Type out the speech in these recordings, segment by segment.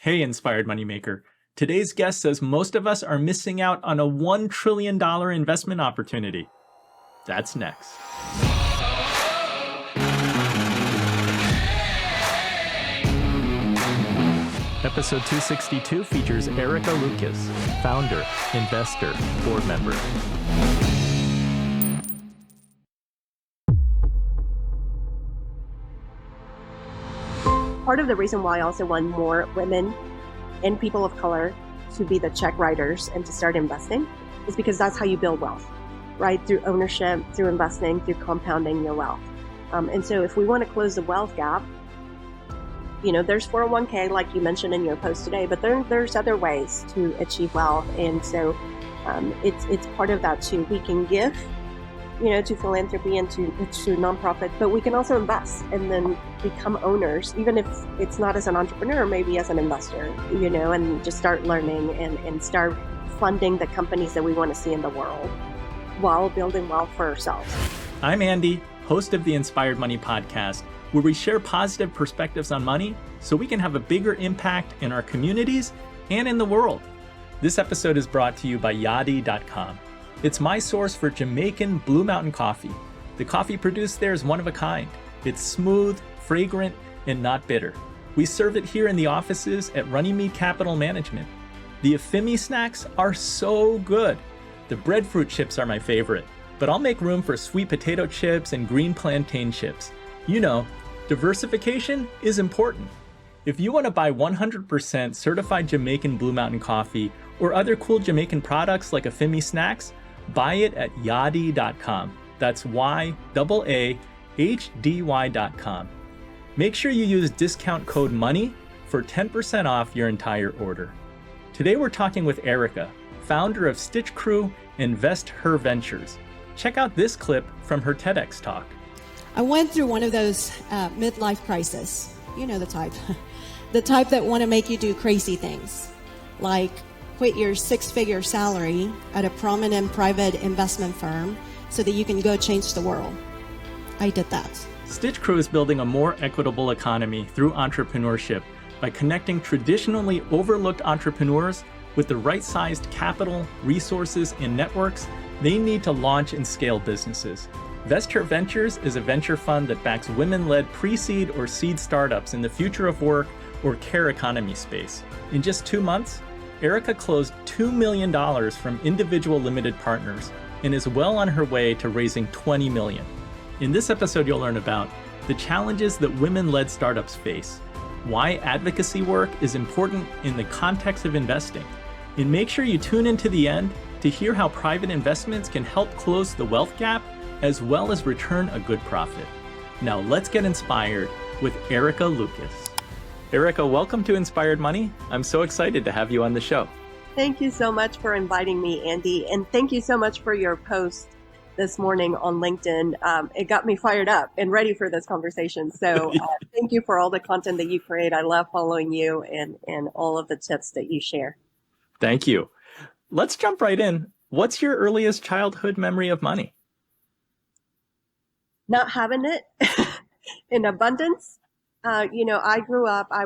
Hey, Inspired Moneymaker. Today's guest says most of us are missing out on a $1 trillion investment opportunity. That's next. Episode 262 features Erika Lucas, founder, investor, board member. Part of the reason why I also want more women and people of color to be the check writers and to start investing is because that's how you build wealth, right? Through ownership, through investing, through compounding your wealth. And so if we want to close the wealth gap, there's 401k, like you mentioned in your post today, but there's other ways to achieve wealth. And so it's part of that too. We can give, to philanthropy and to nonprofit, but we can also invest and then become owners, even if it's not as an entrepreneur, maybe as an investor, and just start learning and start funding the companies that we want to see in the world while building wealth for ourselves. I'm Andy, host of the Inspired Money podcast, where we share positive perspectives on money so we can have a bigger impact in our communities and in the world. This episode is brought to you by Yadi.com. It's my source for Jamaican Blue Mountain coffee. The coffee produced there is one of a kind. It's smooth, fragrant, and not bitter. We serve it here in the offices at Runnymede Capital Management. The Afimi snacks are so good. The breadfruit chips are my favorite, but I'll make room for sweet potato chips and green plantain chips. Diversification is important. If you want to buy 100% certified Jamaican Blue Mountain coffee or other cool Jamaican products like Afimi snacks, buy it at Yadi.com. That's YAAHDY.com. Make sure you use discount code MONEY for 10% off your entire order. Today we're talking with Erika, founder of StitchCrew and Invest Her Ventures. Check out this clip from her TEDx talk. I went through one of those midlife crises. You know the type. The type that want to make you do crazy things, like quit your six-figure salary at a prominent private investment firm so that you can go change the world. I did that. StitchCrew is building a more equitable economy through entrepreneurship by connecting traditionally overlooked entrepreneurs with the right-sized capital, resources, and networks they need to launch and scale businesses. Invest Her Ventures is a venture fund that backs women-led pre-seed or seed startups in the future of work or care economy space. In just 2 months, Erika closed $2 million from individual limited partners and is well on her way to raising $20 million. In this episode, you'll learn about the challenges that women-led startups face, why advocacy work is important in the context of investing, and make sure you tune into the end to hear how private investments can help close the wealth gap as well as return a good profit. Now let's get inspired with Erika Lucas. Erika, welcome to Inspired Money. I'm so excited to have you on the show. Thank you so much for inviting me, Andy. And thank you so much for your post this morning on LinkedIn. It got me fired up and ready for this conversation. So thank you for all the content that you create. I love following you and all of the tips that you share. Thank you. Let's jump right in. What's your earliest childhood memory of money? Not having it in abundance. I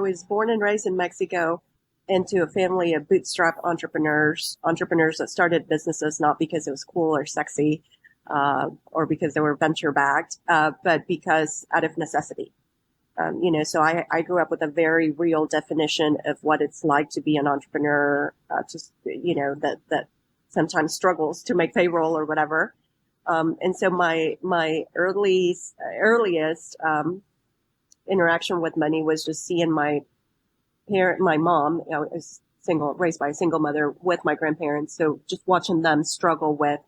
was born and raised in Mexico into a family of bootstrap entrepreneurs that started businesses not because it was cool or sexy or because they were venture backed, but because out of necessity. So I grew up with a very real definition of what it's like to be an entrepreneur, that sometimes struggles to make payroll or whatever. And so my earliest interaction with money was just seeing my mom, I was raised by a single mother with my grandparents. So just watching them struggle with,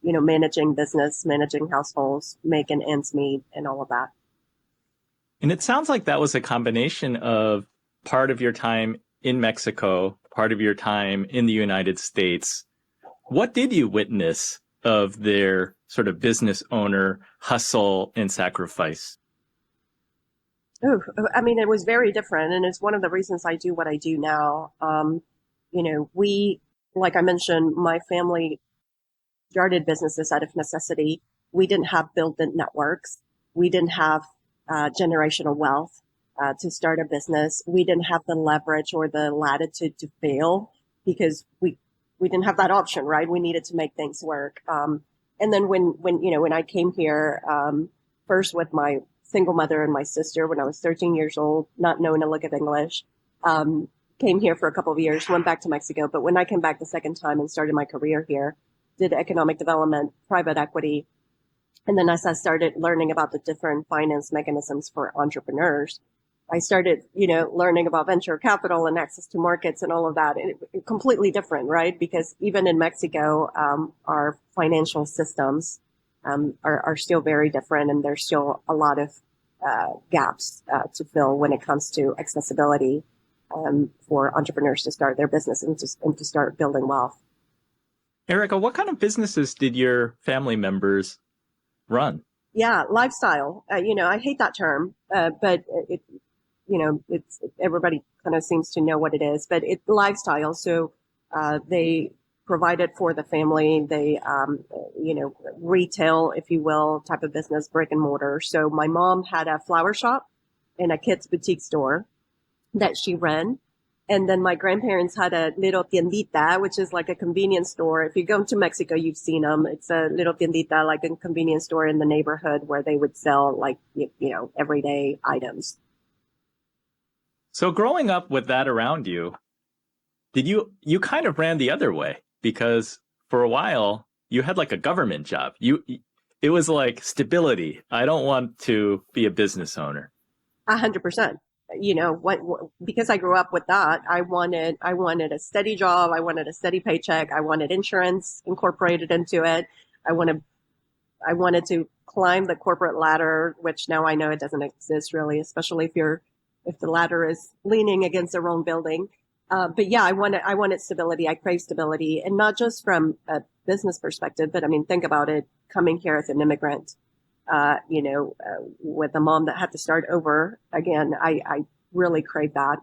managing business, managing households, making ends meet and all of that. And it sounds like that was a combination of part of your time in Mexico, part of your time in the United States. What did you witness of their sort of business owner hustle and sacrifice? Oh, it was very different. And it's one of the reasons I do what I do now. Like I mentioned, my family started businesses out of necessity. We didn't have built-in networks. We didn't have generational wealth. to start a business. We didn't have the leverage or the latitude to fail because we didn't have that option, right? We needed to make things work. And then when I came here, first with my single mother and my sister when I was 13 years old, not knowing a lick of English, came here for a couple of years, went back to Mexico. But when I came back the second time and started my career here, did economic development, private equity. And then as I started learning about the different finance mechanisms for entrepreneurs, I started, learning about venture capital and access to markets and all of that. It completely different, right? Because even in Mexico, our financial systems are still very different, and there's still a lot of gaps to fill when it comes to accessibility for entrepreneurs to start their business and to start building wealth. Erika, what kind of businesses did your family members run? Yeah, lifestyle. I hate that term, but it's everybody kind of seems to know what it is, but it's lifestyle. So they provided for the family. They, retail, if you will, type of business, brick and mortar. So my mom had a flower shop and a kids boutique store that she ran. And then my grandparents had a little tiendita, which is like a convenience store. If you go to Mexico, you've seen them. It's a little tiendita, like a convenience store in the neighborhood where they would sell like, everyday items. So growing up with that around you, you kind of ran the other way, because for a while you had like a government job. It was like stability. I don't want to be a business owner. 100%. Because I grew up with that, I wanted a steady job. I wanted a steady paycheck. I wanted insurance incorporated into it. I wanted to climb the corporate ladder, which now I know it doesn't exist really, especially if the ladder is leaning against the wrong building. But yeah, I wanted stability. I crave stability, and not just from a business perspective, but I mean, think about it, coming here as an immigrant, with a mom that had to start over again. I really crave that.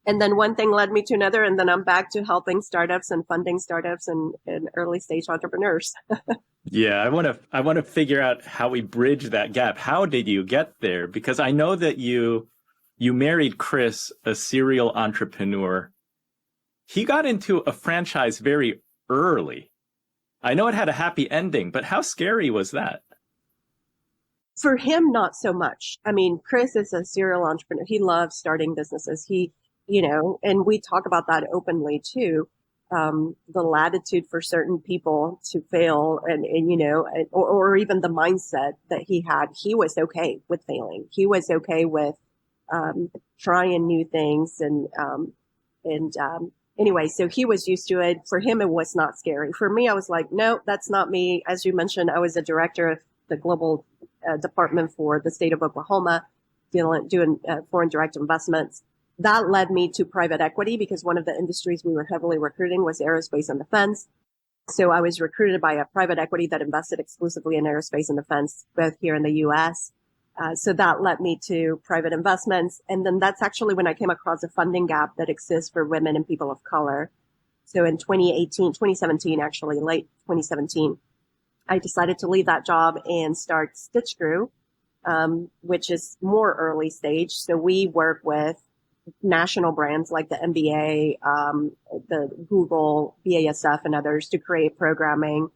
And then one thing led me to another, and then I'm back to helping startups and funding startups and early stage entrepreneurs. Yeah, I want to figure out how we bridge that gap. How did you get there? Because I know that you married Chris, a serial entrepreneur. He got into a franchise very early. I know it had a happy ending, but how scary was that? For him, not so much. I mean, Chris is a serial entrepreneur. He loves starting businesses. And we talk about that openly too. The latitude for certain people to fail or even the mindset that he had. He was okay with failing. He was okay with trying new things. Anyway, so he was used to it. For him, it was not scary. For me, I was like, no, that's not me. As you mentioned, I was a director of the global department for the state of Oklahoma, doing foreign direct investments. That led me to private equity, because one of the industries we were heavily recruiting was aerospace and defense. So I was recruited by a private equity that invested exclusively in aerospace and defense, both here in the U.S. So that led me to private investments. And then that's actually when I came across a funding gap that exists for women and people of color. So in 2017, actually, late 2017, I decided to leave that job and start StitchCrew, which is more early stage. So we work with national brands like the NBA, the Google, BASF, and others to create programming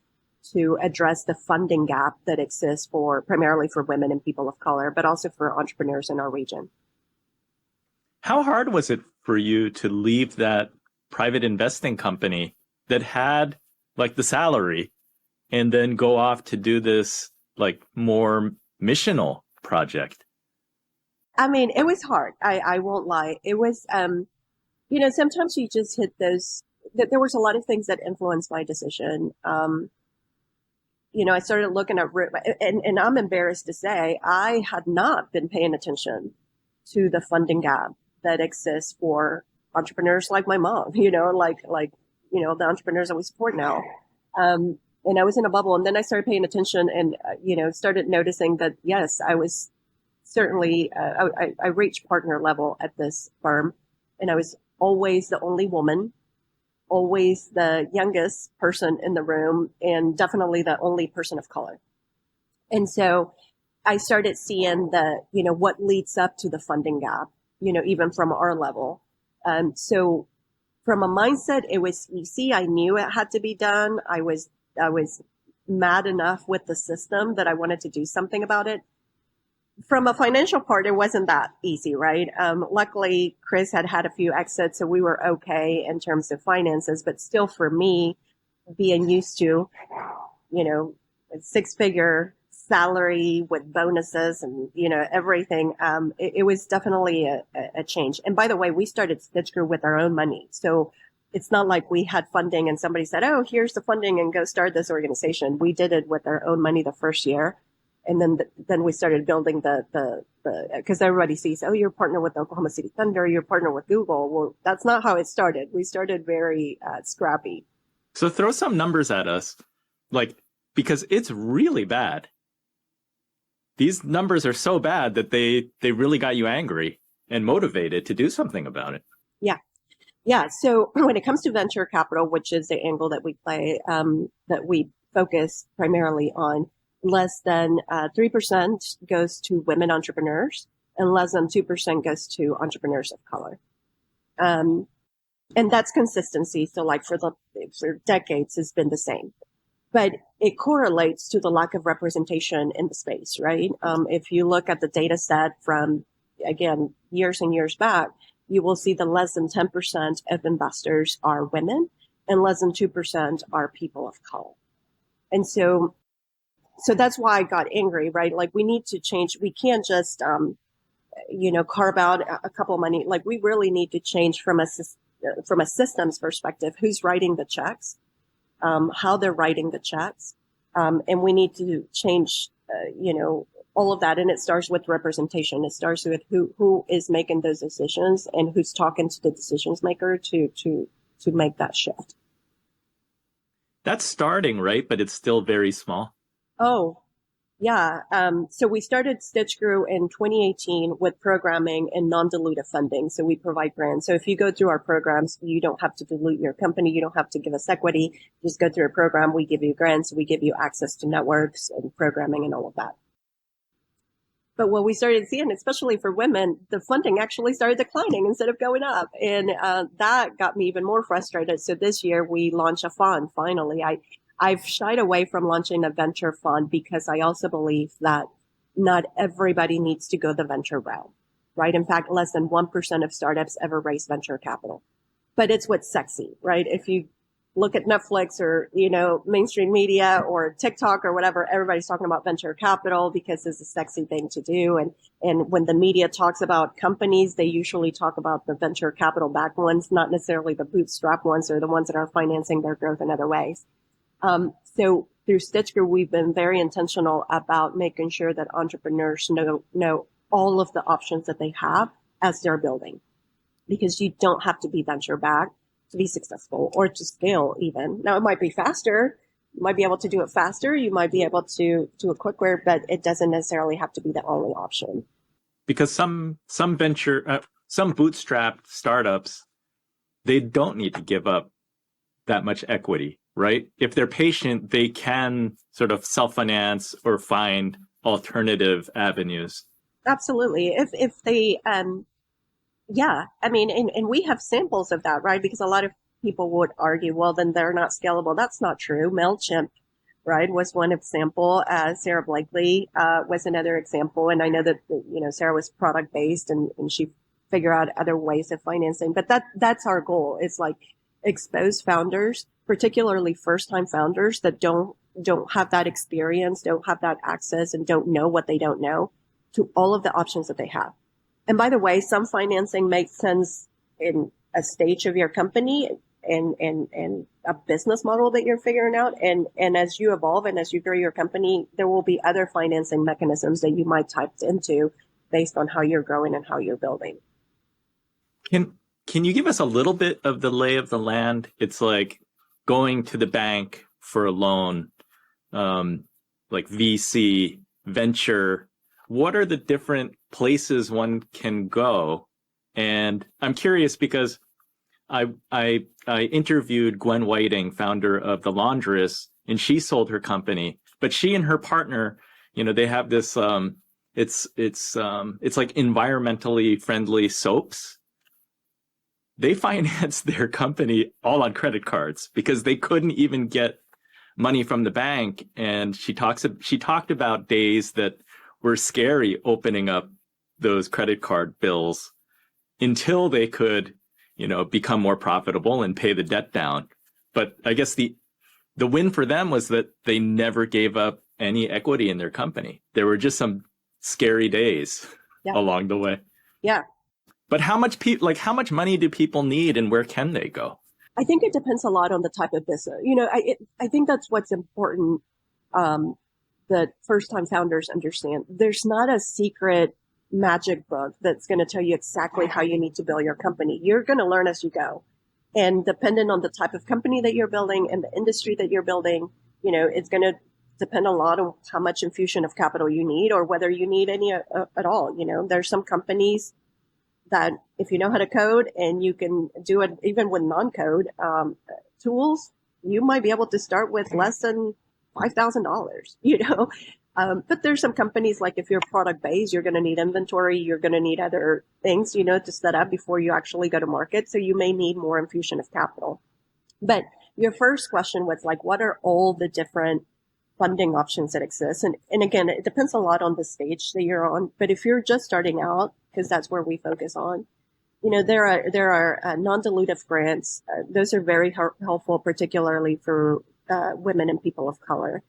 to address the funding gap that exists primarily for women and people of color, but also for entrepreneurs in our region. How hard was it for you to leave that private investing company that had like the salary and then go off to do this like more missional project? I mean, it was hard. I won't lie. It was, sometimes you just hit those, there was a lot of things that influenced my decision. I started looking at, and I'm embarrassed to say, I had not been paying attention to the funding gap that exists for entrepreneurs like my mom, the entrepreneurs that we support now. And I was in a bubble, and then I started paying attention and, started noticing that, yes, I was certainly, I reached partner level at this firm, and I was always the only woman, always the youngest person in the room, and definitely the only person of color. And so I started seeing what leads up to the funding gap, even from our level. So from a mindset, it was easy. I knew it had to be done. I was mad enough with the system that I wanted to do something about it. From a financial part, it wasn't that easy, right? Luckily, Chris had a few exits, so we were okay in terms of finances. But still, for me, being used to, a six-figure salary with bonuses and everything, it was definitely a change. And by the way, we started StitchCrew with our own money, so it's not like we had funding and somebody said, "Oh, here's the funding and go start this organization." We did it with our own money the first year. And then we started building the because everybody sees, oh, you're partnered with Oklahoma City Thunder, you're partnered with Google. Well, that's not how it started. We started very scrappy. So throw some numbers at us, because it's really bad. These numbers are so bad that they really got you angry and motivated to do something about it. Yeah. Yeah. So when it comes to venture capital, which is the angle that we play, that we focus primarily on, less than 3% goes to women entrepreneurs and less than 2% goes to entrepreneurs of color. And that's consistency. So for decades has been the same, but it correlates to the lack of representation in the space, right? If you look at the data set from, again, years and years back, you will see that less than 10% of investors are women and less than 2% are people of color. And so that's why I got angry, right? We need to change. We can't just, carve out a couple of money. We really need to change from a systems perspective, who's writing the checks, how they're writing the checks. And we need to change, all of that. And it starts with representation. It starts with who is making those decisions and who's talking to the decisions maker to make that shift. That's starting, right? But it's still very small. Oh, yeah. So we started StitchCrew in 2018 with programming and non-dilutive funding. So we provide grants. So if you go through our programs, you don't have to dilute your company. You don't have to give us equity. Just go through a program. We give you grants. We give you access to networks and programming and all of that. But what we started seeing, especially for women, the funding actually started declining instead of going up. And that got me even more frustrated. So this year we launched a fund. Finally, I've shied away from launching a venture fund because I also believe that not everybody needs to go the venture route, right? In fact, less than 1% of startups ever raise venture capital. But it's what's sexy, right? If you look at Netflix or, mainstream media or TikTok or whatever, everybody's talking about venture capital because it's a sexy thing to do. And when the media talks about companies, they usually talk about the venture capital backed ones, not necessarily the bootstrap ones or the ones that are financing their growth in other ways. So through StitchCrew, we've been very intentional about making sure that entrepreneurs know all of the options that they have as they're building, because you don't have to be venture backed to be successful or to scale even. Now, it might be faster. You might be able to do it faster. You might be able to do it quicker, but it doesn't necessarily have to be the only option. Because some bootstrapped startups, they don't need to give up that much equity, right? If they're patient, they can sort of self-finance or find alternative avenues. Absolutely. If they, yeah, I mean, and we have samples of that, right? Because a lot of people would argue, well, then they're not scalable. That's not true. MailChimp, right, was one example. Sarah Blakely was another example. And I know that, Sarah was product based and she figured out other ways of financing. But that's our goal. It's expose founders, particularly first-time founders that don't have that experience, don't have that access, and don't know what they don't know, to all of the options that they have. And by the way, some financing makes sense in a stage of your company and a business model that you're figuring out. And as you evolve and as you grow your company, there will be other financing mechanisms that you might tap into based on how you're growing and how you're building. Can you give us a little bit of the lay of the land? It's like going to the bank for a loan, like VC, venture. What are the different places one can go? And I'm curious because I interviewed Gwen Whiting, founder of The Laundress, and she sold her company. But she and her partner, they have this, it's like environmentally friendly soaps. They financed their company all on credit cards because they couldn't even get money from the bank. And she talked about days that were scary opening up those credit card bills until they could, become more profitable and pay the debt down. But I guess the win for them was that they never gave up any equity in their company. There were just some scary days along the way. Yeah. But how much money do people need, and where can they go? I think it depends a lot on the type of business. I think that's what's important, that first-time founders understand. There's not a secret magic book that's going to tell you exactly how you need to build your company. You're going to learn as you go. And depending on the type of company that you're building and the industry that you're building, it's going to depend a lot on how much infusion of capital you need or whether you need any at all. There's some companies that if you know how to code and you can do it even with non-code tools, you might be able to start with less than $5,000, but there's some companies, like if you're product based, you're going to need inventory, you're going to need other things, to set up before you actually go to market. So you may need more infusion of capital. But your first question was like, what are all the different funding options that exist? And again, it depends a lot on the stage that you're on. But if you're just starting out, because that's where we focus on, there are non-dilutive grants. Those are very helpful, particularly for women and people of color.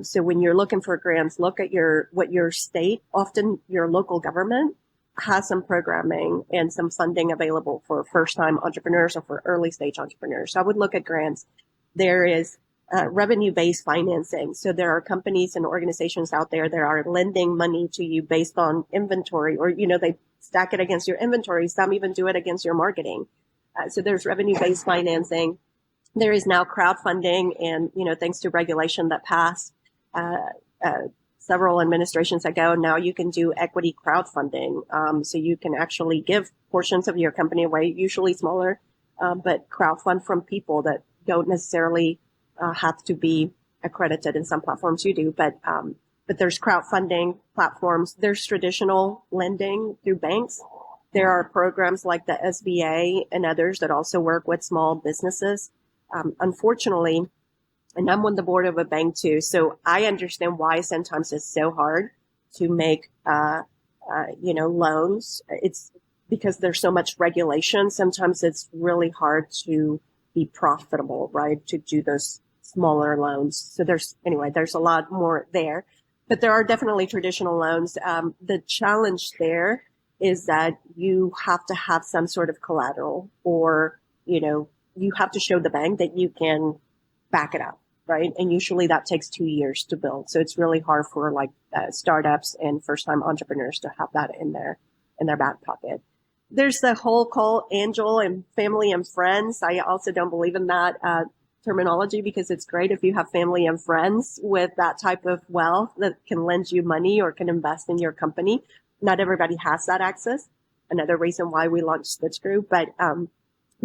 So when you're looking for grants, look at what your state, often your local government, has some programming and some funding available for first-time entrepreneurs or for early-stage entrepreneurs. So I would look at grants. There is revenue-based financing. So there are companies and organizations out there that are lending money to you based on inventory, or, they stack it against your inventory. Some even do it against your marketing. So there's revenue-based financing. There is now crowdfunding, and, thanks to regulation that passed several administrations ago, now you can do equity crowdfunding. So you can actually give portions of your company away, usually smaller, but crowdfund from people that don't necessarily have to be accredited. In some platforms you do, but there's crowdfunding platforms. There's traditional lending through banks. There are programs like the SBA and others that also work with small businesses. Unfortunately, and I'm on the board of a bank too, so I understand why sometimes it's so hard to make, loans. It's because there's so much regulation. Sometimes it's really hard to be profitable, right? To do those smaller loans. So there's a lot more there, but there are definitely traditional loans. The challenge there is that you have to have some sort of collateral, or, you have to show the bank that you can back it up, right? And usually that takes 2 years to build. So it's really hard for startups and first-time entrepreneurs to have that in their back pocket. There's the whole call angel and family and friends. I also don't believe in that terminology, because it's great if you have family and friends with that type of wealth that can lend you money or can invest in your company. Not everybody has that access. Another reason why we launched StitchCrew, but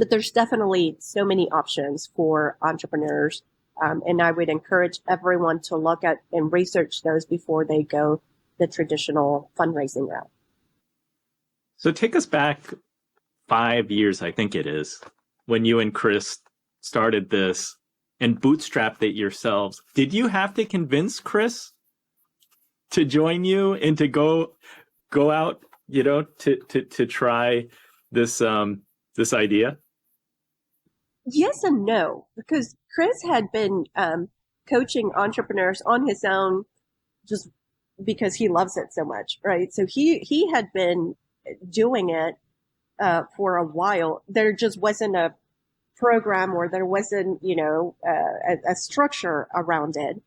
there's definitely so many options for entrepreneurs. And I would encourage everyone to look at and research those before they go the traditional fundraising route. So take us back 5 years, I think it is, when you and Chris started this and bootstrapped it yourselves. Did you have to convince Chris to join you and to go out, to try this idea? Yes and no, because Chris had been coaching entrepreneurs on his own just because he loves it so much, right? So he had been doing it for a while. There just wasn't a program, or there wasn't, a structure around it.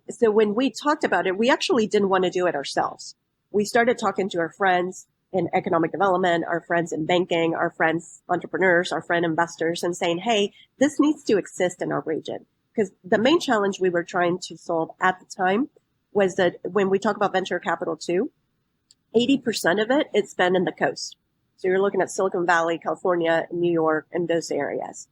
So when we talked about it, we actually didn't want to do it ourselves. We started talking to our friends in economic development, our friends in banking, our friends entrepreneurs, our friend investors, and saying, hey, this needs to exist in our region. Because the main challenge we were trying to solve at the time was that when we talk about venture capital too, 80% of it is spent in the coast. So you're looking at Silicon Valley, California, New York, and those areas.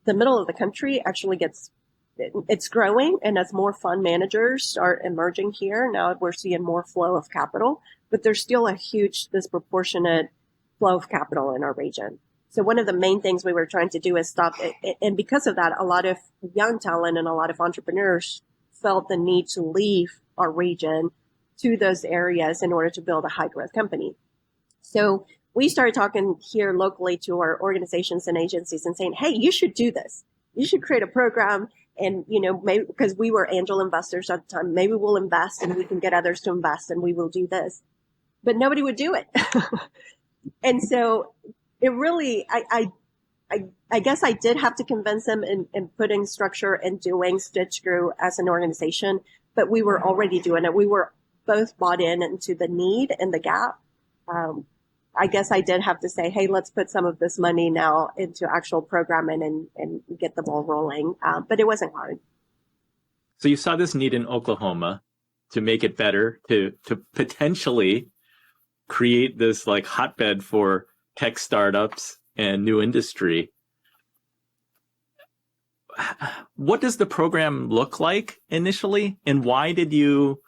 The middle of the country actually gets it's growing, and as more fund managers start emerging here, now we're seeing more flow of capital, but there's still a huge disproportionate flow of capital in our region. So one of the main things we were trying to do is stop it. And because of that, a lot of young talent and a lot of entrepreneurs felt the need to leave our region to those areas in order to build a high growth company. So we started talking here locally to our organizations and agencies and saying, hey, you should do this. You should create a program. And, maybe because we were angel investors at the time, maybe we'll invest and we can get others to invest and we will do this. But nobody would do it. And so it really, I guess I did have to convince them in putting structure and doing StitchCrew as an organization, but we were already doing it. We were both bought into the need and the gap. I guess I did have to say, hey, let's put some of this money now into actual programming and get the ball rolling. But it wasn't hard. So you saw this need in Oklahoma to make it better, to potentially create this like hotbed for tech startups and new industry. What does the program look like initially? And why did you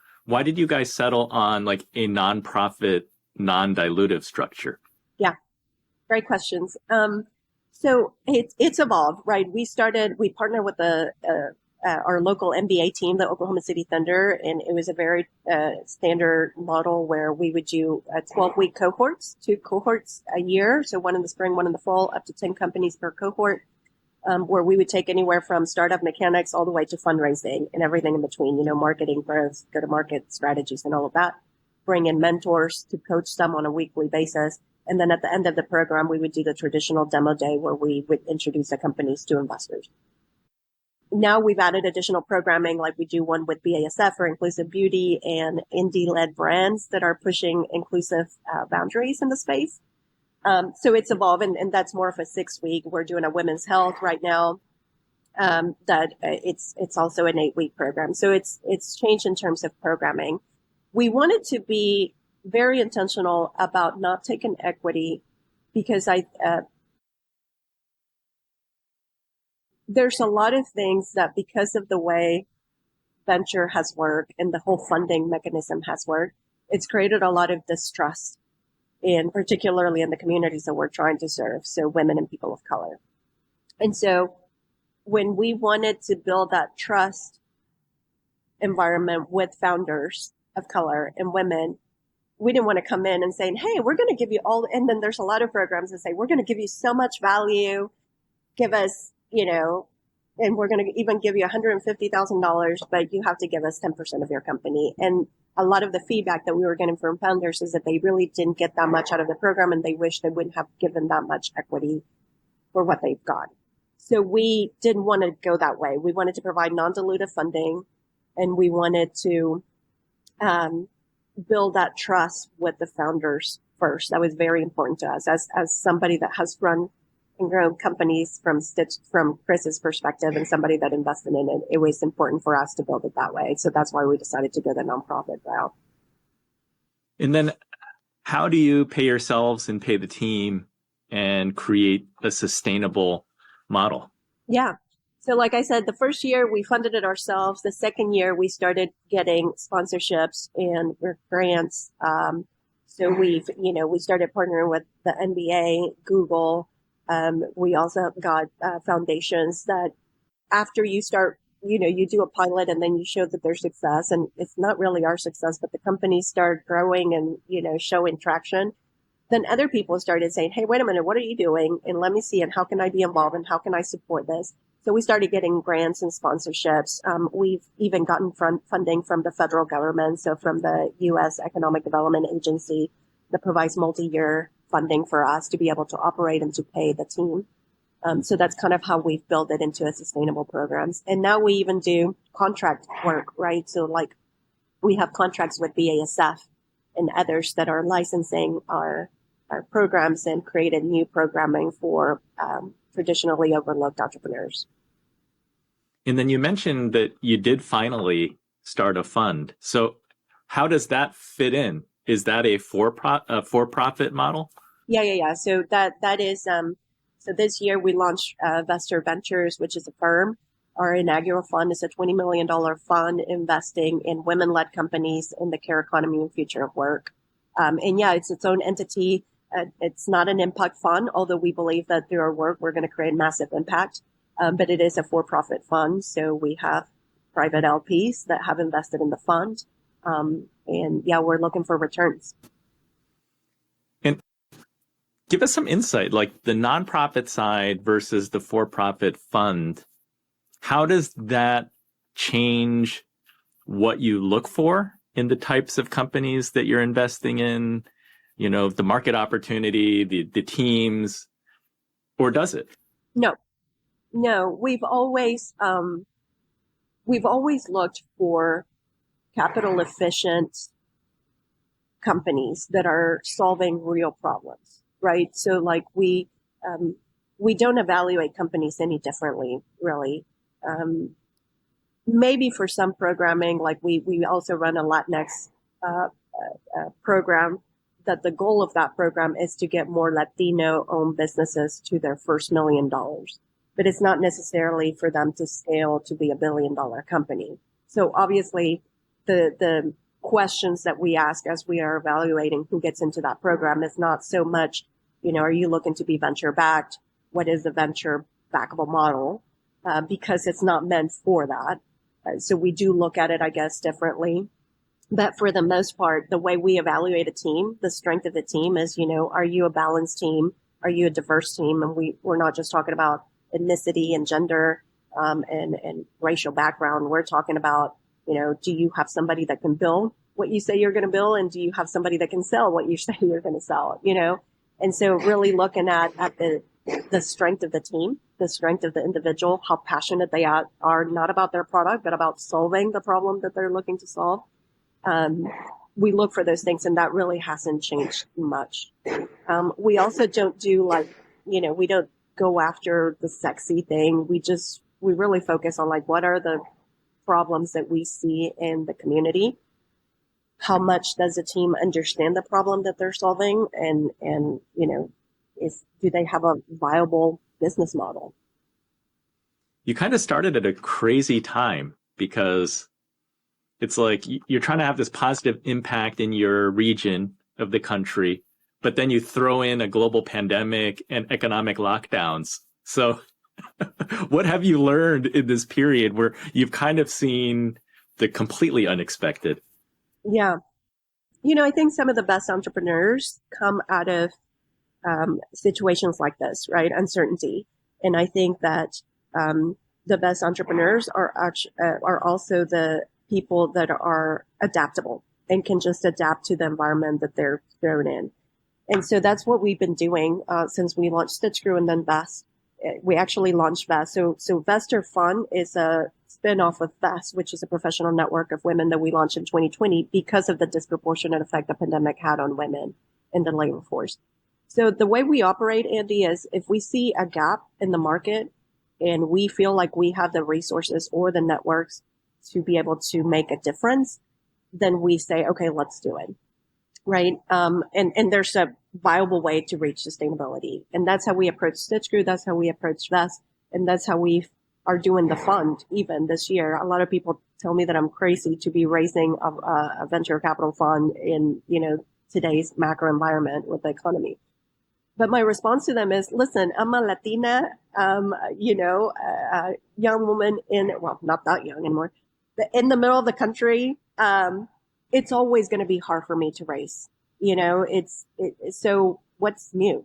guys settle on like a nonprofit, non-dilutive structure? Yeah, great questions. So it's evolved, right? We partnered with our local MBA team, the Oklahoma City Thunder, and it was a very standard model where we would do 12-week cohorts, 2 cohorts a year. So one in the spring, one in the fall, up to 10 companies per cohort, where we would take anywhere from startup mechanics all the way to fundraising and everything in between, marketing, growth, go-to-market strategies and all of that. Bring in mentors to coach them on a weekly basis. And then at the end of the program, we would do the traditional demo day where we would introduce the companies to investors. Now we've added additional programming, like we do one with BASF for inclusive beauty and indie-led brands that are pushing inclusive boundaries in the space. So it's evolving, and that's more of a 6-week. We're doing a women's health right now. That it's also an 8-week program. So it's changed in terms of programming. We wanted to be very intentional about not taking equity because there's a lot of things that because of the way venture has worked and the whole funding mechanism has worked, it's created a lot of distrust particularly in the communities that we're trying to serve. So women and people of color. And so when we wanted to build that trust environment with founders of color and women, we didn't want to come in and saying, hey, we're going to give you all, and then there's a lot of programs that say, we're going to give you so much value, give us, and we're going to even give you $150,000, but you have to give us 10% of your company. And a lot of the feedback that we were getting from founders is that they really didn't get that much out of the program and they wish they wouldn't have given that much equity for what they've got. So we didn't want to go that way. We wanted to provide non-dilutive funding, and we wanted to build that trust with the founders first. That was very important to us as somebody that has run and grown companies from Chris's perspective and somebody that invested in it. It was important for us to build it that way. So that's why we decided to go the nonprofit route. And then how do you pay yourselves and pay the team and create a sustainable model? Yeah. So like I said, the first year we funded it ourselves. The second year we started getting sponsorships and grants. So we started partnering with the NBA, Google. We also got foundations that after you start, you do a pilot and then you show that there's success, and it's not really our success, but the companies start growing and, showing traction. Then other people started saying, hey, wait a minute, what are you doing? And let me see, and how can I be involved and how can I support this? So we started getting grants and sponsorships. We've even gotten funding from the federal government. So from the U.S. Economic Development Agency that provides multi-year funding for us to be able to operate and to pay the team. So that's kind of how we've built it into a sustainable programs. And now we even do contract work, right? So like we have contracts with BASF and others that are licensing our programs and created new programming for traditionally overlooked entrepreneurs. And then you mentioned that you did finally start a fund. So how does that fit in? Is that a for-profit model? Yeah. So that is, so this year we launched Vestor Ventures, which is a firm. Our inaugural fund is a $20 million fund investing in women-led companies in the care economy and future of work. And yeah, it's its own entity. It's not an impact fund, although we believe that through our work, we're going to create massive impact. But it is a for-profit fund. So we have private LPs that have invested in the fund. And yeah, we're looking for returns. And give us some insight, like the nonprofit side versus the for-profit fund. How does that change what you look for in the types of companies that you're investing in? You know, the market opportunity, the teams, or does it? No, we've always looked for capital efficient companies that are solving real problems, right? So like we don't evaluate companies any differently, really. Maybe for some programming, like we also run a Latinx program, that the goal of that program is to get more Latino-owned businesses to their first $1 million. But it's not necessarily for them to scale to be $1 billion company. So obviously the questions that we ask as we are evaluating who gets into that program is not so much, you know, are you looking to be venture backed? What is the venture backable model? Because it's not meant for that. So we do look at it, I guess, differently. But for the most part, the way we evaluate a team, the strength of the team is, you know, are you a balanced team? Are you a diverse team? And we're not just talking about ethnicity and gender and racial background. We're talking about, you know, do you have somebody that can build what you say you're going to build? And do you have somebody that can sell what you say you're going to sell, you know? And so really looking at the strength of the team, the strength of the individual, how passionate they are not about their product, but about solving the problem that they're looking to solve. We look for those things, and that really hasn't changed much. We also don't do like, you know, we don't go after the sexy thing. We really focus on like, what are the problems that we see in the community? How much does a team understand the problem that they're solving? And, you know, do they have a viable business model? You kind of started at a crazy time because it's like you're trying to have this positive impact in your region of the country, but then you throw in a global pandemic and economic lockdowns. So what have you learned in this period where you've kind of seen the completely unexpected? Yeah. You know, I think some of the best entrepreneurs come out of situations like this, right? Uncertainty. And I think that the best entrepreneurs are also the people that are adaptable and can just adapt to the environment that they're thrown in. And so that's what we've been doing since we launched StitchCrew and then Vest. We actually launched Vest. So Vestor Fund is a spin-off of Vest, which is a professional network of women that we launched in 2020 because of the disproportionate effect the pandemic had on women in the labor force. So the way we operate, Andy, is if we see a gap in the market and we feel like we have the resources or the networks to be able to make a difference, then we say, okay, let's do it. Right. And there's a viable way to reach sustainability. And that's how we approach StitchCrew. That's how we approach Vest. And that's how we are doing the fund even this year. A lot of people tell me that I'm crazy to be raising a venture capital fund in, you know, today's macro environment with the economy. But my response to them is, listen, I'm a Latina, young woman not that young anymore, but in the middle of the country. It's always going to be hard for me to raise, you know, so what's new?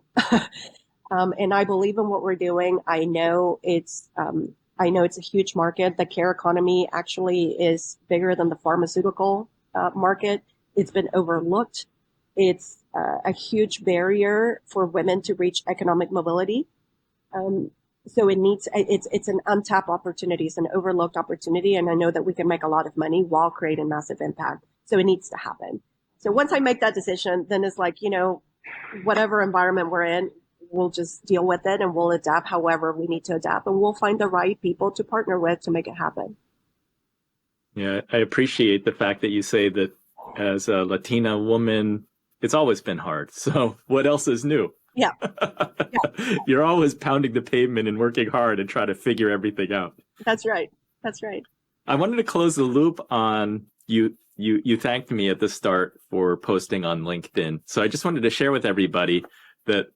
And I believe in what we're doing. I know it's a huge market. The care economy actually is bigger than the pharmaceutical market. It's been overlooked. It's a huge barrier for women to reach economic mobility. So it's an untapped opportunity. It's an overlooked opportunity. And I know that we can make a lot of money while creating massive impact. So it needs to happen. So once I make that decision, then it's like, you know, whatever environment we're in, we'll just deal with it and we'll adapt however we need to adapt. And we'll find the right people to partner with to make it happen. Yeah, I appreciate the fact that you say that as a Latina woman, it's always been hard. So what else is new? Yeah. You're always pounding the pavement and working hard and trying to figure everything out. That's right. That's right. I wanted to close the loop on you. You thanked me at the start for posting on LinkedIn. So I just wanted to share with everybody that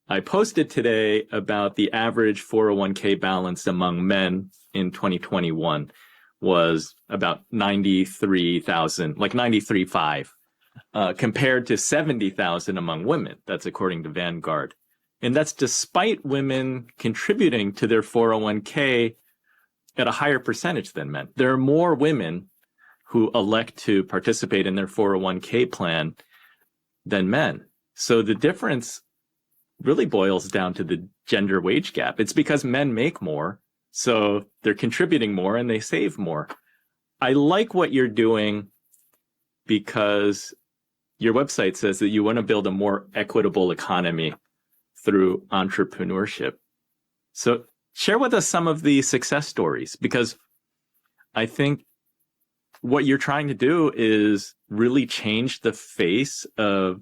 I posted today about the average 401k balance among men in 2021 was about 93,000, like 93.5, compared to 70,000 among women. That's according to Vanguard. And that's despite women contributing to their 401k at a higher percentage than men. There are more women who elect to participate in their 401k plan than men. So the difference really boils down to the gender wage gap. It's because men make more, so they're contributing more and they save more. I like what you're doing because your website says that you want to build a more equitable economy through entrepreneurship. So share with us some of the success stories, because I think what you're trying to do is really change the face of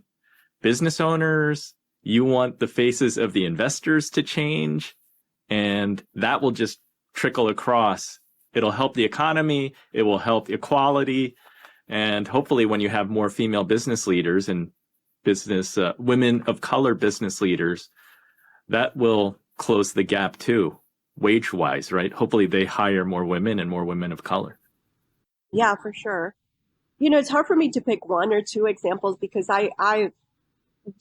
business owners. You want the faces of the investors to change, and that will just trickle across. It'll help the economy, it will help equality, and hopefully when you have more female business leaders and business women of color business leaders, that will close the gap too, wage-wise, right? Hopefully they hire more women and more women of color. Yeah, for sure. It's hard for me to pick one or two examples because I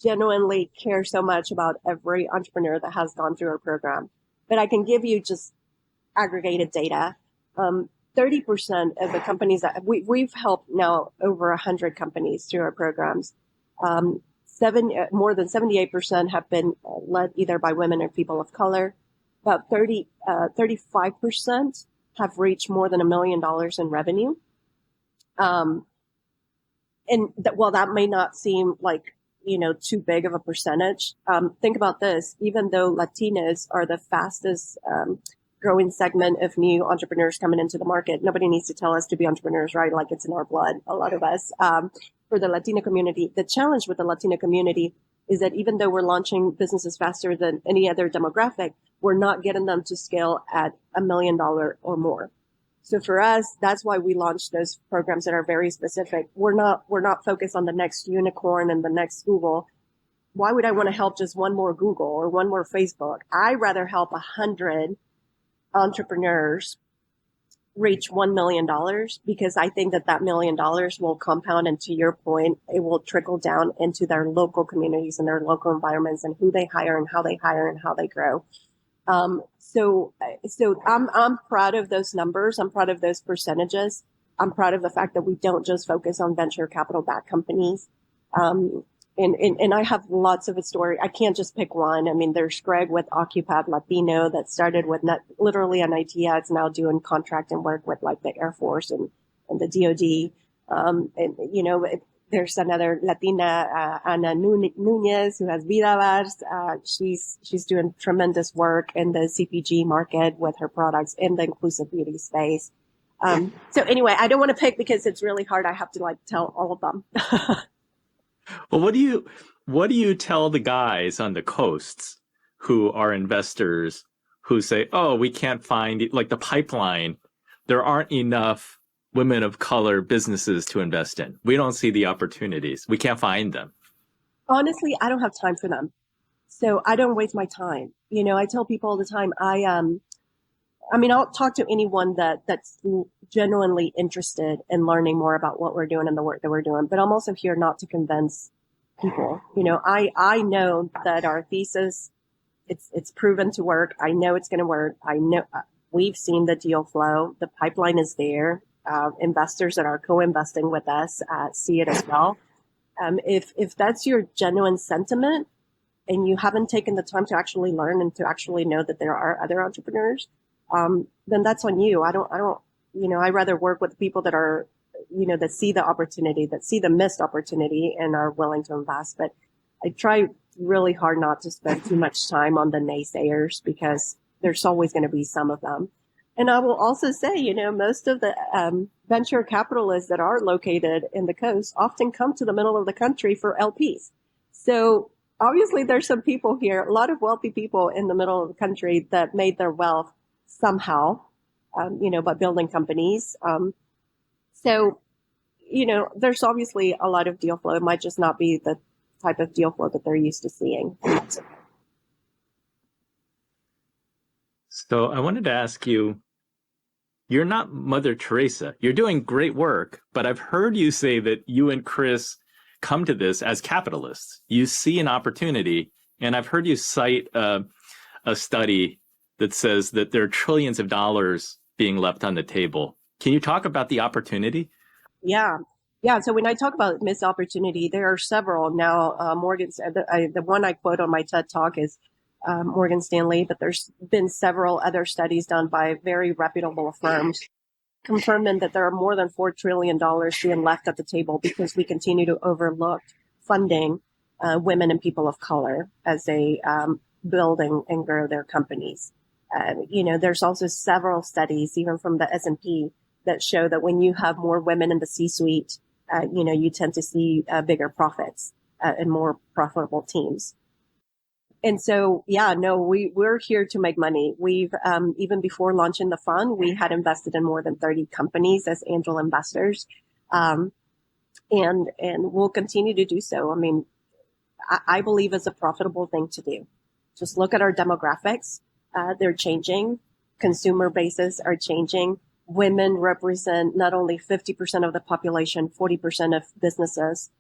genuinely care so much about every entrepreneur that has gone through our program. But I can give you just aggregated data. 30% of the companies that we've helped now over 100 companies through our programs. More than 78% have been led either by women or people of color. About 35% have reached more than $1 million in revenue. While that may not seem like, too big of a percentage, think about this. Even though Latinas are the fastest growing segment of new entrepreneurs coming into the market, nobody needs to tell us to be entrepreneurs, right? Like it's in our blood, a lot of us. For the Latina community, the challenge with the Latina community is that even though we're launching businesses faster than any other demographic, we're not getting them to scale at $1 million or more. So for us, that's why we launched those programs that are very specific. We're not focused on the next unicorn and the next Google. Why would I want to help just one more Google or one more Facebook? I'd rather help 100 entrepreneurs reach $1 million, because I think that $1 million will compound. And to your point, it will trickle down into their local communities and their local environments and who they hire and how they grow. So I'm proud of those numbers. I'm proud of those percentages. I'm proud of the fact that we don't just focus on venture capital backed companies. And I have lots of a story. I can't just pick one. I mean, there's Greg with Occupad Latino that started with literally an idea. It's now doing contracting work with like the Air Force and the DOD. There's another Latina, Ana Nunez, who has Vida Bars. She's doing tremendous work in the CPG market with her products in the inclusive beauty space. So anyway, I don't want to pick because it's really hard. I have to tell all of them. Well, what do you tell the guys on the coasts who are investors who say, "Oh, we can't find the pipeline. There aren't enough women of color businesses to invest in. We don't see the opportunities. We can't find them." Honestly, I don't have time for them. So I don't waste my time. I tell people all the time, I'll talk to anyone that's genuinely interested in learning more about what we're doing and the work that we're doing. But I'm also here not to convince people. I know that our thesis, it's proven to work. I know it's going to work. I know we've seen the deal flow. The pipeline is there. Investors that are co-investing with us see it as well. If that's your genuine sentiment and you haven't taken the time to actually learn and to actually know that there are other entrepreneurs, then that's on you. I rather work with people that are, that see the opportunity, that see the missed opportunity and are willing to invest. But I try really hard not to spend too much time on the naysayers because there's always going to be some of them. And I will also say, most of the venture capitalists that are located in the coast often come to the middle of the country for LPs. So obviously there's some people here, a lot of wealthy people in the middle of the country that made their wealth somehow but building companies. So, there's obviously a lot of deal flow. It might just not be the type of deal flow that they're used to seeing. So I wanted to ask you, you're not Mother Teresa. You're doing great work, but I've heard you say that you and Chris come to this as capitalists. You see an opportunity, and I've heard you cite a study that says that there are trillions of dollars being left on the table. Can you talk about the opportunity? Yeah. Yeah. So when I talk about missed opportunity, there are several now. The one I quote on my TED Talk is Morgan Stanley, but there's been several other studies done by very reputable firms confirming that there are more than $4 trillion being left at the table because we continue to overlook funding women and people of color as they build and grow their companies. There's also several studies, even from the S&P, that show that when you have more women in the C-suite, you tend to see bigger profits and more profitable teams. And so, we're here to make money. We've, even before launching the fund, we had invested in more than 30 companies as angel investors. And we'll continue to do so. I mean, I believe it's a profitable thing to do. Just look at our demographics. They're changing. Consumer bases are changing. Women represent not only 50% of the population, 40% of businesses.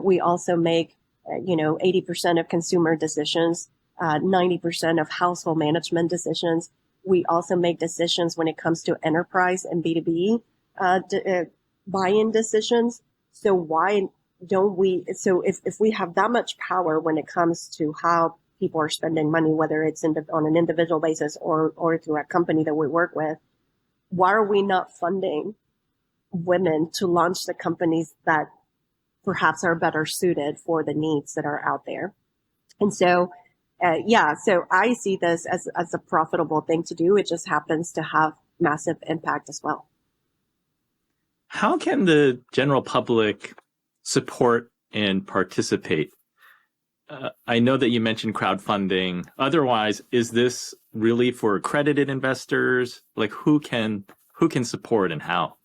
We also make 80% of consumer decisions, 90% of household management decisions. We also make decisions when it comes to enterprise and B2B buy-in decisions. So why don't we? So if we have that much power when it comes to how people are spending money, whether it's on an individual basis or through a company that we work with, why are we not funding women to launch the companies that perhaps are better suited for the needs that are out there? And so, so I see this as a profitable thing to do. It just happens to have massive impact as well. How can the general public support and participate? I know that you mentioned crowdfunding. Otherwise, is this really for accredited investors? Like who can support and how?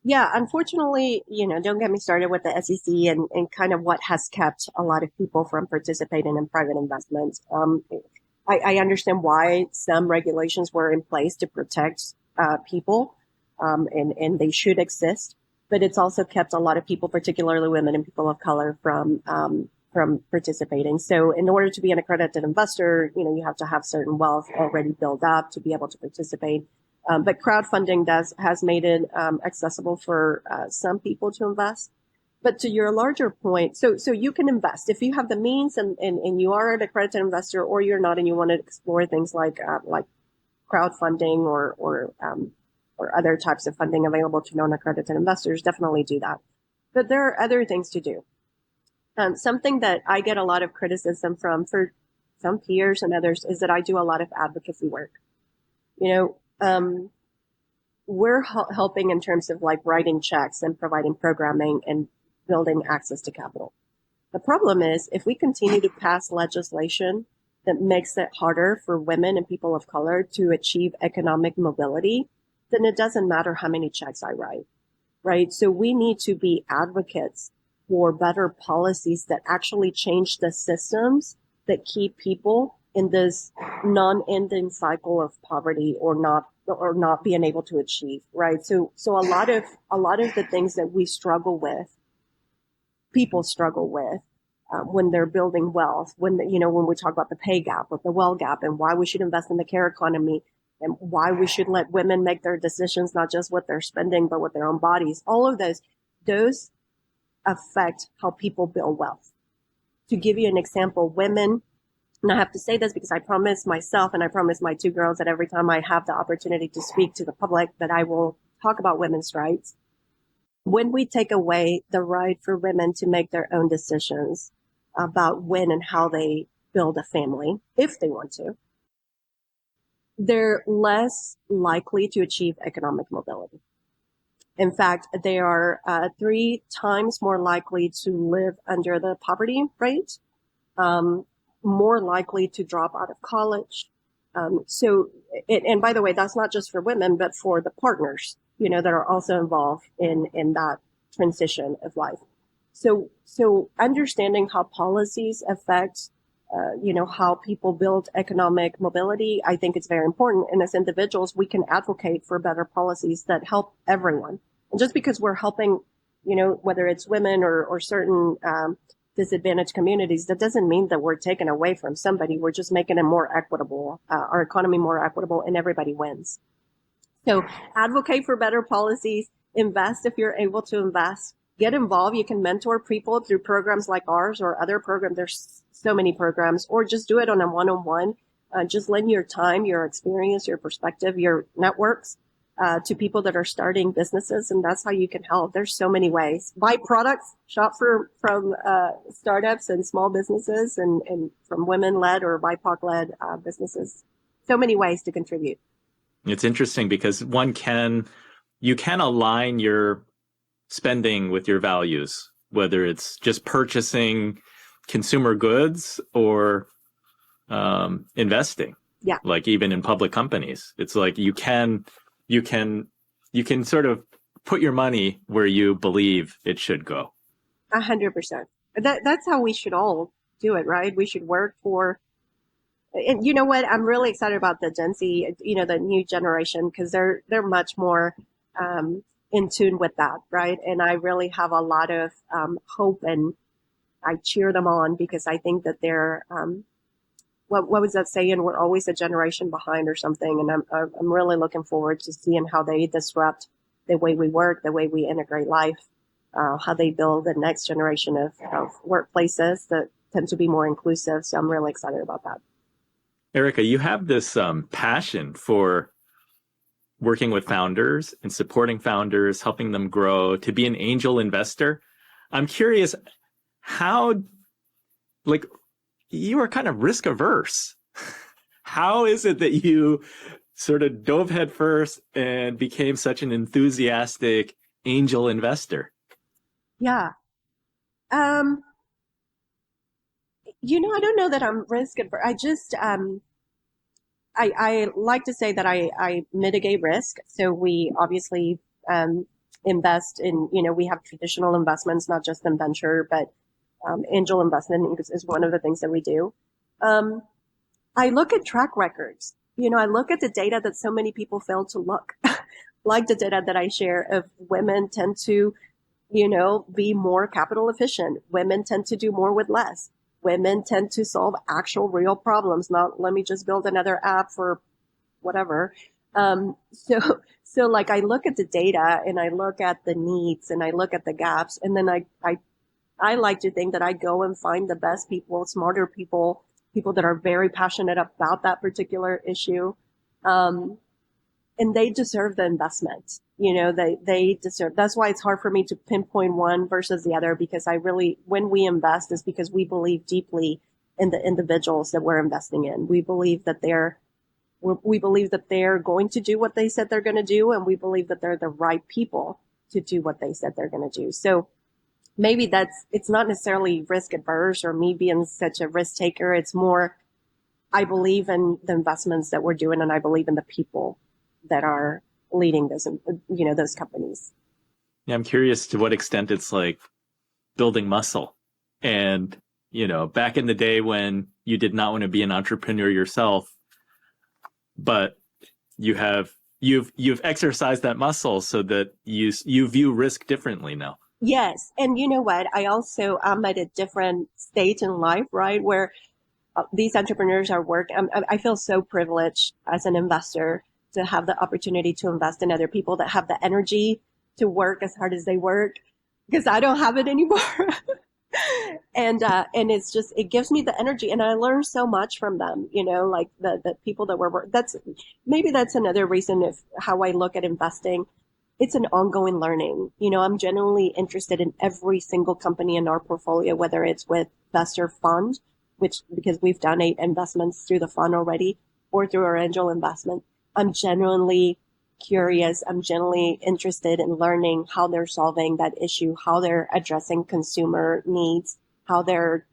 Yeah, unfortunately, don't get me started with the SEC and kind of what has kept a lot of people from participating in private investments. I understand why some regulations were in place to protect people, and they should exist, but it's also kept a lot of people, particularly women and people of color, from participating. So in order to be an accredited investor, you have to have certain wealth already built up to be able to participate. But crowdfunding has made it accessible for some people to invest. But to your larger point, so you can invest if you have the means and you are an accredited investor, or you're not and you want to explore things like crowdfunding or other types of funding available to non-accredited investors. Definitely do that. But there are other things to do. Something that I get a lot of criticism from for some peers and others is that I do a lot of advocacy work. We're helping in terms of like writing checks and providing programming and building access to capital. The problem is if we continue to pass legislation that makes it harder for women and people of color to achieve economic mobility, then it doesn't matter how many checks I write, right? So we need to be advocates for better policies that actually change the systems that keep people in this non-ending cycle of poverty or not being able to achieve, right? So a lot of the things that we struggle with, people struggle with when they're building wealth, when we talk about the pay gap or the wealth gap and why we should invest in the care economy and why we should let women make their decisions, not just what they're spending, but with their own bodies. All of those affect how people build wealth. To give you an example, women, and I have to say this because I promise myself and I promise my two girls that every time I have the opportunity to speak to the public that I will talk about women's rights. When we take away the right for women to make their own decisions about when and how they build a family, if they want to, they're less likely to achieve economic mobility. In fact, they are 3 times more likely to live under the poverty rate, more likely to drop out of college, And by the way, that's not just for women, but for the partners, that are also involved in that transition of life. So understanding how policies affect, how people build economic mobility, I think it's very important. And as individuals, we can advocate for better policies that help everyone. And just because we're helping, whether it's women or certain disadvantaged communities, that doesn't mean that we're taking away from somebody. We're just making it more equitable, our economy more equitable, and everybody wins. So advocate for better policies, invest if you're able to invest, get involved. You can mentor people through programs like ours or other programs. There's so many programs, or just do it on a one-on-one. Just lend your time, your experience, your perspective, your networks to people that are starting businesses, and that's how you can help. There's so many ways. Buy products, shop from startups and small businesses, and from women-led or BIPOC-led businesses. So many ways to contribute. It's interesting because you can align your spending with your values, whether it's just purchasing consumer goods or investing. Yeah. Like even in public companies, it's like you can sort of put your money where you believe it should go. 100%. That's how we should all do it, right? We should work for. And you know what? I'm really excited about the Gen Z, the new generation, because they're much more in tune with that, right? And I really have a lot of hope, and I cheer them on because I think that they're what was that saying? We're always a generation behind or something. And I'm really looking forward to seeing how they disrupt the way we work, the way we integrate life, how they build the next generation of workplaces that tend to be more inclusive. So I'm really excited about that. Erika, you have this passion for working with founders and supporting founders, helping them grow, to be an angel investor. I'm curious how, you are kind of risk averse. How is it that you sort of dove headfirst and became such an enthusiastic angel investor? Yeah. I don't know that I'm risk averse. I just, I like to say that I mitigate risk. So we obviously, invest in, we have traditional investments, not just in venture, but, angel investment is one of the things that we do. I look at track records. I look at the data that so many people fail to look, like the data that I share of women tend to, be more capital efficient. Women tend to do more with less. Women tend to solve actual real problems, not let me just build another app for whatever. So like I look at the data and I look at the needs and I look at the gaps, and then I like to think that I go and find the best people, smarter people that are very passionate about that particular issue. And they deserve the investment. They deserve, that's why it's hard for me to pinpoint one versus the other, because when we invest is because we believe deeply in the individuals that we're investing in. We believe that they're going to do what they said they're going to do. And we believe that they're the right people to do what they said they're going to do. So maybe it's not necessarily risk adverse or me being such a risk taker. It's more, I believe in the investments that we're doing, and I believe in the people that are leading those companies. Yeah, I'm curious to what extent it's like building muscle. And, back in the day when you did not want to be an entrepreneur yourself, but you've exercised that muscle so that you view risk differently now. Yes. And you know what? I'm at a different stage in life, right? Where these entrepreneurs are working. I feel so privileged as an investor to have the opportunity to invest in other people that have the energy to work as hard as they work, because I don't have it anymore. And it's just, it gives me the energy, and I learn so much from them, like the people that that's another reason of how I look at investing. It's an ongoing learning. I'm genuinely interested in every single company in our portfolio, whether it's with investor fund, because we've done 8 investments through the fund already, or through our angel investment. I'm genuinely curious. I'm genuinely interested in learning how they're solving that issue, how they're addressing consumer needs, how they're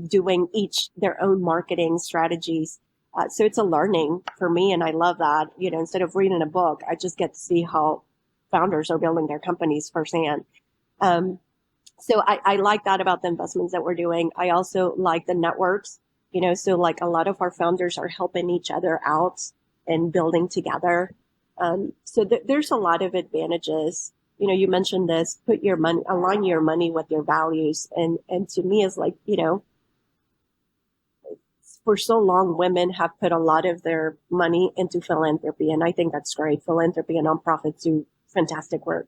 doing each their own marketing strategies. So it's a learning for me, and I love that. Instead of reading a book, I just get to see how founders are building their companies firsthand. So I like that about the investments that we're doing. I also like the networks, so like a lot of our founders are helping each other out and building together. So there's a lot of advantages. You mentioned this, align your money with your values. And to me is like, for so long, women have put a lot of their money into philanthropy. And I think that's great. Philanthropy and nonprofits do fantastic work.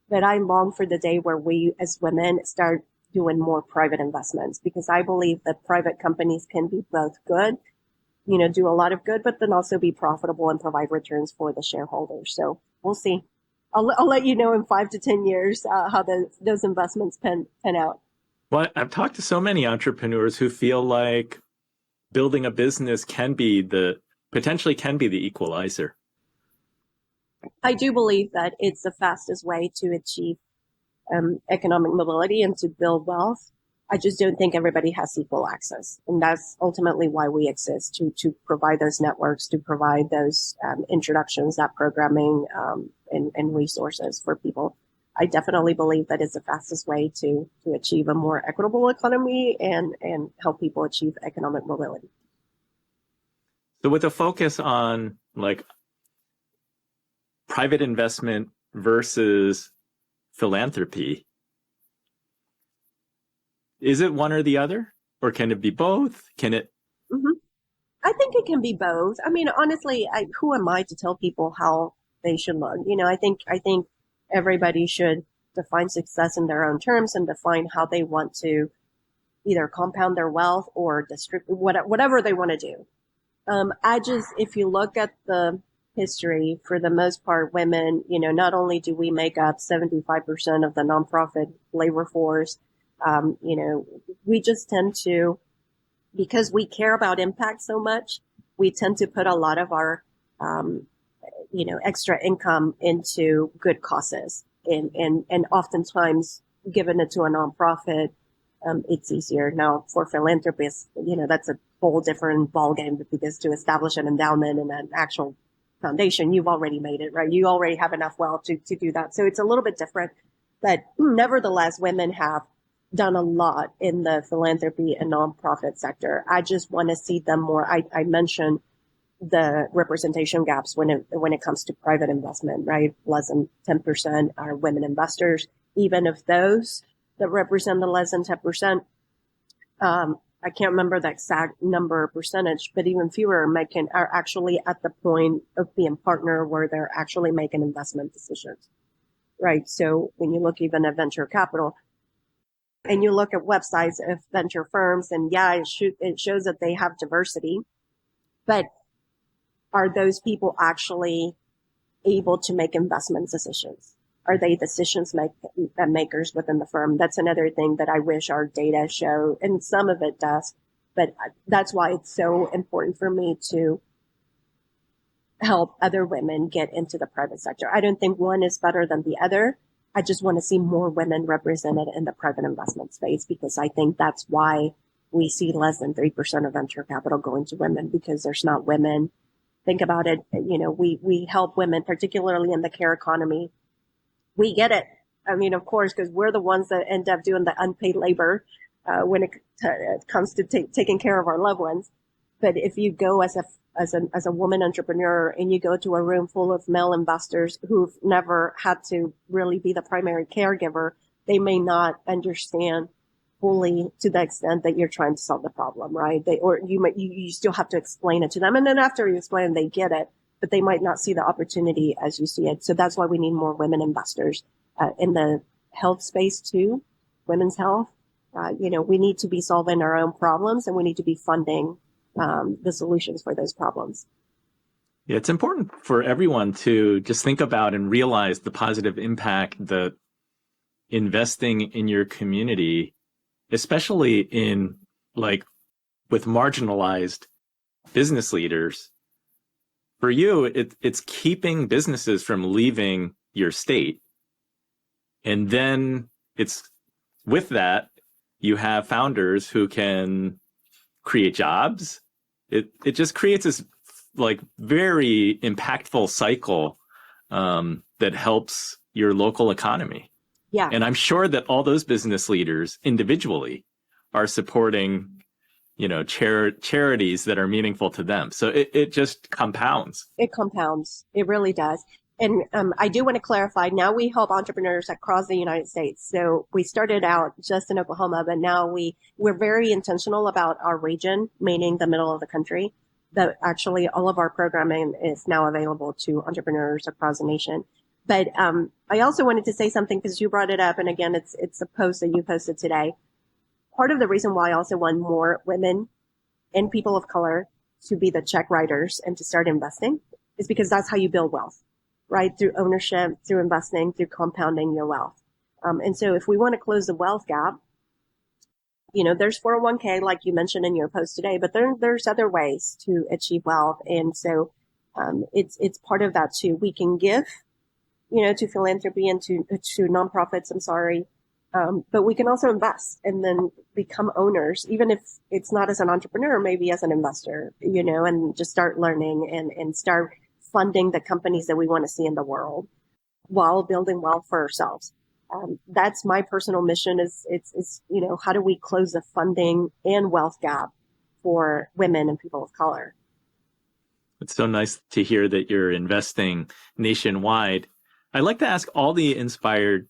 But I long for the day where we as women start doing more private investments, because I believe that private companies can be both good, do a lot of good, but then also be profitable and provide returns for the shareholders. So we'll see. I'll let you know in 5 to 10 years how those investments pan out. Well, I've talked to so many entrepreneurs who feel like building a business potentially can be the equalizer. I do believe that it's the fastest way to achieve economic mobility and to build wealth. I just don't think everybody has equal access. And that's ultimately why we exist, to provide those networks, to provide those introductions, that programming and resources for people. I definitely believe that it's the fastest way to achieve a more equitable economy and help people achieve economic mobility. So with a focus on like private investment versus philanthropy, is it one or the other, or can it be both? Can it? Mm-hmm. I think it can be both. I mean, honestly, who am I to tell people how they should look? I think everybody should define success in their own terms and define how they want to either compound their wealth or distribute whatever they want to do. If you look at the history, for the most part, women, not only do we make up 75% of the nonprofit labor force, we just tend to, because we care about impact so much, we tend to put a lot of our, extra income into good causes. And oftentimes giving it to a nonprofit, it's easier. Now for philanthropists, that's a whole different ballgame, because to establish an endowment and an actual foundation, you've already made it, right? You already have enough wealth to do that. So it's a little bit different, but nevertheless, women have done a lot in the philanthropy and nonprofit sector. I just want to see them more. I mentioned the representation gaps when it comes to private investment, right? Less than 10% are women investors. Even of those that represent the less than 10%, I can't remember the exact number or percentage, but even fewer are actually at the point of being partner where they're actually making investment decisions, right? So when you look even at venture capital and you look at websites of venture firms, and it shows that they have diversity, but are those people actually able to make investment decisions? Are they decisions makers within the firm? That's another thing that I wish our data show, and some of it does, but that's why it's so important for me to help other women get into the private sector. I don't think one is better than the other. I just want to see more women represented in the private investment space, because I think that's why we see less than 3% of venture capital going to women, because there's not women. Think about it. We help women, particularly in the care economy. We get it. I mean, of course, because we're the ones that end up doing the unpaid labor when it comes to taking care of our loved ones. But if you go as a woman entrepreneur and you go to a room full of male investors who've never had to really be the primary caregiver, they may not understand fully to the extent that you're trying to solve the problem, right? You still have to explain it to them. And then after you explain, they get it, but they might not see the opportunity as you see it. So that's why we need more women investors in the health space too, women's health. We need to be solving our own problems, and we need to be funding the solutions for those problems. Yeah, it's important for everyone to just think about and realize the positive impact that investing in your community, especially in with marginalized business leaders, for you, it's keeping businesses from leaving your state. And then with that, you have founders who can create jobs it just creates this like very impactful cycle that helps your local economy. Yeah. And I'm sure that all those business leaders individually are supporting, charities that are meaningful to them. So it just compounds. It compounds. It really does. And I do want to clarify, now we help entrepreneurs across the United States. So we started out just in Oklahoma, but now we're very intentional about our region, meaning the middle of the country, that actually all of our programming is now available to entrepreneurs across the nation. But I also wanted to say something because you brought it up. And again, it's a post that you posted today. Part of the reason why I also want more women and people of color to be the check writers and to start investing is because that's how you build wealth, right? Through ownership, through investing, through compounding your wealth. And so if we want to close the wealth gap, there's 401k, like you mentioned in your post today, but there's other ways to achieve wealth. And so it's part of that too. We can give, to philanthropy and to nonprofits, but we can also invest and then become owners, even if it's not as an entrepreneur, maybe as an investor, and just start learning and start funding the companies that we want to see in the world while building wealth for ourselves. That's my personal mission is how do we close the funding and wealth gap for women and people of color? It's so nice to hear that you're investing nationwide. I like to ask all the Inspired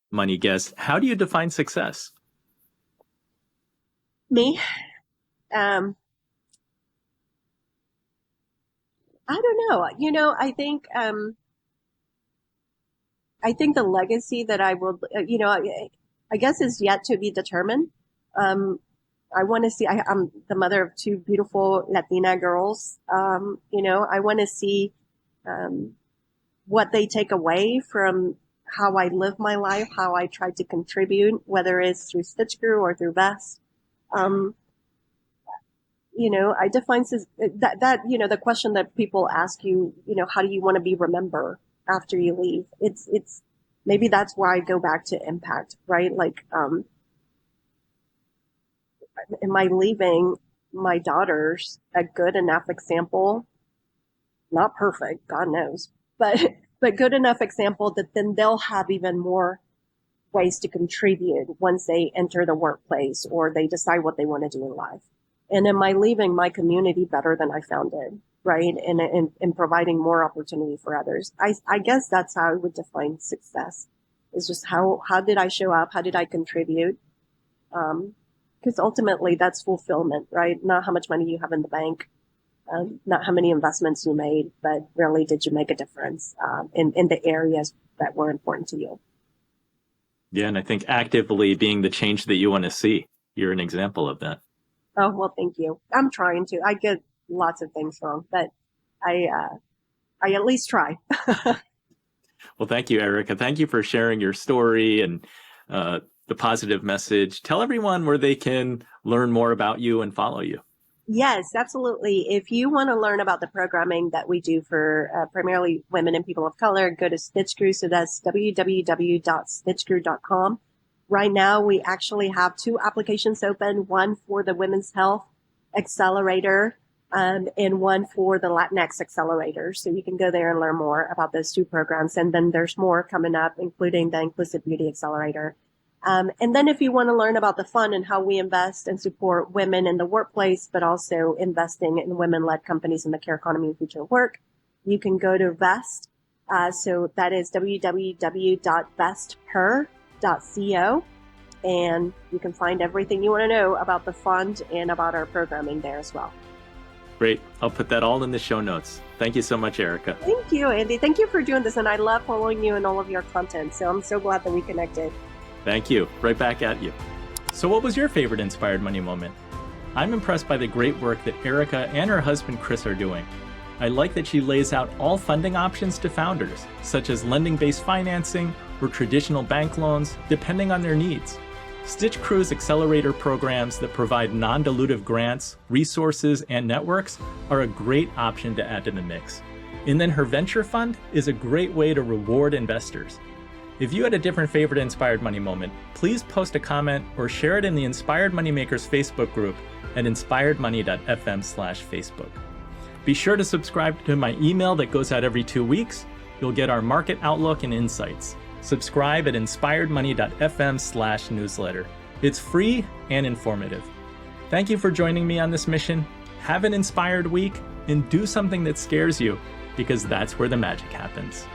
Money guests, how do you define success? Me? I don't know. I think the legacy that I will, I guess is yet to be determined. I want to see, I'm the mother of two beautiful Latina girls. I want to see what they take away from how I live my life, how I try to contribute, whether it's through StitchCrew or through Vest. I define that, the question that people ask you, how do you want to be remembered after you leave? It's maybe that's where I go back to impact, right? Like, am I leaving my daughters a good enough example? Not perfect, God knows, but good enough example that then they'll have even more ways to contribute once they enter the workplace or they decide what they want to do in life. And am I leaving my community better than I found it, right? And providing more opportunity for others. I guess that's how I would define success. Is just how did I show up? How did I contribute? Because ultimately that's fulfillment, right? Not how much money you have in the bank, not how many investments you made, but really did you make a difference in the areas that were important to you? Yeah, and I think actively being the change that you want to see. You're an example of that. Oh, well, thank you. I'm trying to. I get lots of things wrong, but I at least try. Well, thank you, Erika. Thank you for sharing your story and the positive message. Tell everyone where they can learn more about you and follow you. Yes, absolutely. If you want to learn about the programming that we do for primarily women and people of color, go to StitchCrew. So that's www.stitchcrew.com. Right now, we actually have 2 applications open, one for the Women's Health Accelerator and one for the Latinx Accelerator. So you can go there and learn more about those 2 programs. And then there's more coming up, including the Inclusive Beauty Accelerator. And then if you want to learn about the fund and how we invest and support women in the workplace, but also investing in women-led companies in the care economy and future work, you can go to Vest. So that is www.vestper.co, and you can find everything you want to know about the fund and about our programming there as well. Great. I'll put that all in the show notes. Thank you so much, Erika. Thank you, Andy. Thank you for doing this, and I love following you and all of your content. So I'm so glad that we connected. Thank you. Right back at you. So what was your favorite Inspired Money moment? I'm impressed by the great work that Erika and her husband Chris are doing. I like that she lays out all funding options to founders, such as lending-based financing or traditional bank loans, depending on their needs. StitchCrew's Accelerator programs that provide non-dilutive grants, resources, and networks are a great option to add to the mix. And then her venture fund is a great way to reward investors. If you had a different favorite Inspired Money moment, please post a comment or share it in the Inspired Moneymakers Facebook group at inspiredmoney.fm/Facebook. Be sure to subscribe to my email that goes out every 2 weeks. You'll get our market outlook and insights. Subscribe at inspiredmoney.fm/newsletter. It's free and informative. Thank you for joining me on this mission. Have an inspired week and do something that scares you, because that's where the magic happens.